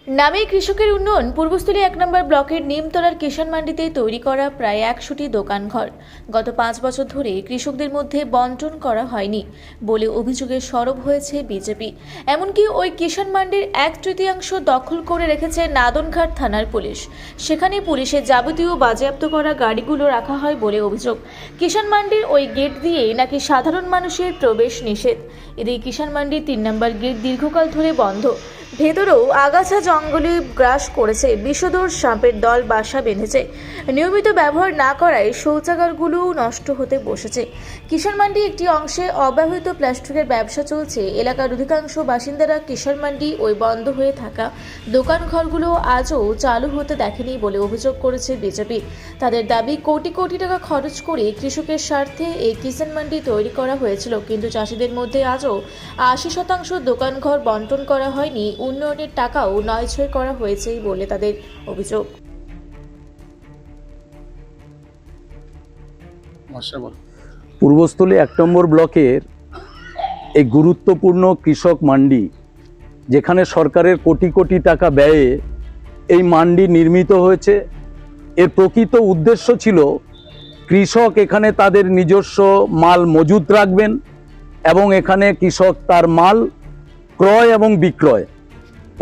নামে কৃষকের উন্নয়ন। পূর্বস্থলী 1 নম্বর ব্লকের নিমতলার কিষাণ মান্ডিতে তৈরি করা প্রায় 100টি দোকানঘর গত 5 বছর ধরে কৃষকদের মধ্যে বন্টন করা হয়নি বলে অভিযোগে সরব হয়েছে বিজেপি। এমনকি ওই কিষাণ মান্ডির 1/3 দখল করে রেখেছে নাদনঘাট থানার পুলিশ। সেখানে পুলিশের যাবতীয় বাজেয়াপ্ত করা গাড়িগুলো রাখা হয় বলে অভিযোগ। কিষাণ মান্ডির ওই গেট দিয়ে নাকি সাধারণ মানুষের প্রবেশ নিষেধ। এদিকে কিষাণ মান্ডির 3 নম্বর গেট দীর্ঘকাল ধরে বন্ধ। ভেতরেও আগাছা জঙ্গলে গ্রাস করেছে, বিষধর সাপের দল বাসা বেঁধেছে। নিয়মিত ব্যবহার না করায় শৌচাগারগুলোও নষ্ট হতে বসেছে। কিষাণ মান্ডি একটি অংশে অব্যবহৃত প্লাস্টিকের ব্যবসা চলছে। এলাকার অধিকাংশ বাসিন্দারা কিষাণ মান্ডি ওই বন্ধ হয়ে থাকা দোকানঘরগুলো আজও চালু হতে দেখেনি বলে অভিযোগ করেছে বিজেপি। তাদের দাবি, কোটি কোটি টাকা খরচ করে কৃষকের স্বার্থে এই কিষাণ মান্ডি তৈরি করা হয়েছিল, কিন্তু চাষিদের মধ্যে আজও 80% দোকানঘর বন্টন করা হয়নি। উন্নয়নের টাকাও নয়ছয় করা হয়েছে বলে তাদের অভিযোগ। পূর্বস্থলী 1 নম্বর ব্লকের এই গুরুত্বপূর্ণ কৃষক মান্ডি, যেখানে সরকারের কোটি কোটি টাকা ব্যয়ে এই মান্ডি নির্মিত হয়েছে। এর প্রকৃত উদ্দেশ্য ছিল কৃষক এখানে তাদের নিজস্ব মাল মজুত রাখবেন এবং এখানে কৃষক তার মাল ক্রয় এবং বিক্রয়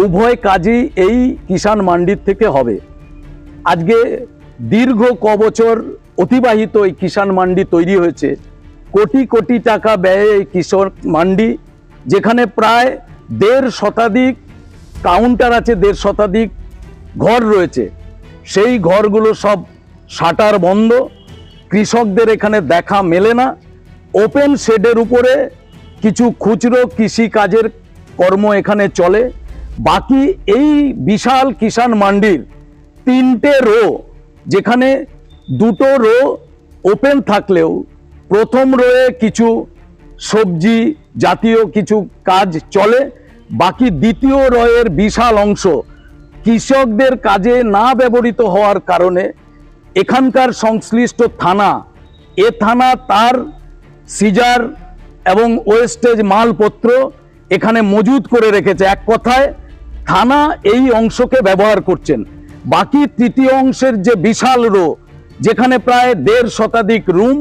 উভয় কাজই এই কিষাণ মান্ডির থেকে হবে। আজকে দীর্ঘ বছর অতিবাহিত এই কিষাণ মান্ডি তৈরি হয়েছে। কোটি কোটি টাকা ব্যয়ে এই কিষাণ মান্ডি, যেখানে প্রায় 1.5 শতাধিক কাউন্টার আছে, 1.5 শতাধিক ঘর রয়েছে। সেই ঘরগুলো সব শাটার বন্ধ, কৃষকদের এখানে দেখা মেলে না। ওপেন শেডের উপরে কিছু খুচরো কৃষি কাজের কর্ম এখানে চলে। বাকি এই বিশাল কিষাণ মান্ডির 3টে রো, যেখানে 2টো রো ওপেন থাকলেও প্রথম রোয়ে কিছু সবজি জাতীয় কিছু কাজ চলে। বাকি দ্বিতীয় রোয়ের বিশাল অংশ কৃষকদের কাজে না ব্যবহৃত হওয়ার কারণে এখানকার সংশ্লিষ্ট থানা, এ থানা তার সিজার এবং ওয়েস্টেজ মালপত্র এখানে মজুত করে রেখেছে। এক কথায় থানা এই অংশকে ব্যবহার করছেন। বাকি তৃতীয় অংশের যে বিশাল রো, যেখানে প্রায় 1.5 শতাধিক রুম,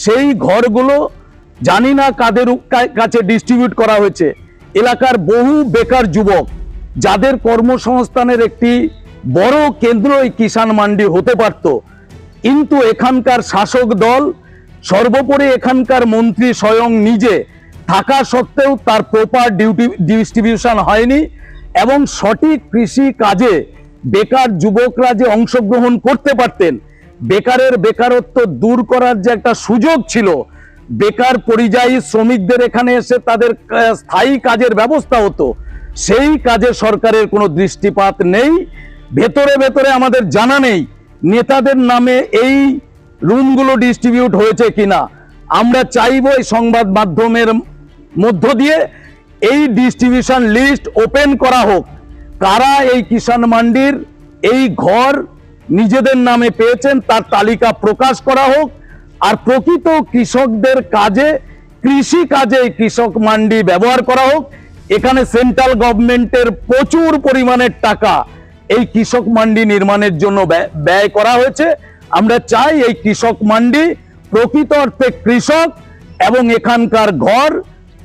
সেই ঘরগুলো জানি না কাদের কাছে ডিস্ট্রিবিউট করা হয়েছে। এলাকার বহু বেকার যুবক, যাদের কর্মসংস্থানের একটি বড় কেন্দ্র এই কিষাণ মান্ডি হতে পারত, কিন্তু এখানকার শাসক দল, সর্বোপরি এখানকার মন্ত্রী স্বয়ং নিজে থাকা সত্ত্বেও তার প্রপার ডিস্ট্রিবিউশন হয়নি এবং সঠিক কৃষি কাজে বেকার যুবকরা যে অংশগ্রহণ করতে পারতেন, বেকারের বেকারত্ব দূর করার যে একটা সুযোগ ছিল, বেকার পরিযায়ী শ্রমিকদের এখানে এসে তাদের স্থায়ী কাজের ব্যবস্থা হতো, সেই কাজে সরকারের কোনো দৃষ্টিপাত নেই। ভেতরে ভেতরে আমাদের জানা নেই নেতাদের নামে এই রুমগুলো ডিস্ট্রিবিউট হয়েছে কিনা। আমরা চাইব এই সংবাদ মাধ্যমের মধ্য দিয়ে এই ডিস্ট্রিবিউশন লিস্ট ওপেন করা হোক। কারা এই কিষাণ মান্ডির এই ঘর নিজেদের নামে পেয়েছেন তার তালিকা প্রকাশ করা হোক। আর প্রকৃত কৃষকদের কাজে, কৃষি কাজে কৃষক মান্ডি ব্যবহার করা হোক। এখানে সেন্ট্রাল গভর্নমেন্টের প্রচুর পরিমাণের টাকা এই কৃষক মান্ডি নির্মাণের জন্য ব্যয় করা হয়েছে। আমরা চাই এই কৃষক মান্ডি প্রকৃত অর্থে কৃষক এবং এখানকার ঘর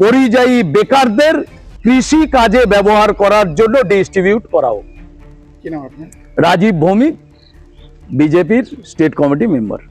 পরিযায়ী বেকারদের কৃষি কাজে ব্যবহার করার জন্য ডিস্ট্রিবিউট করা হোক। কি নাম আপনার? রাজীব ভৌমিক, বিজেপির স্টেট কমিটি মেম্বার।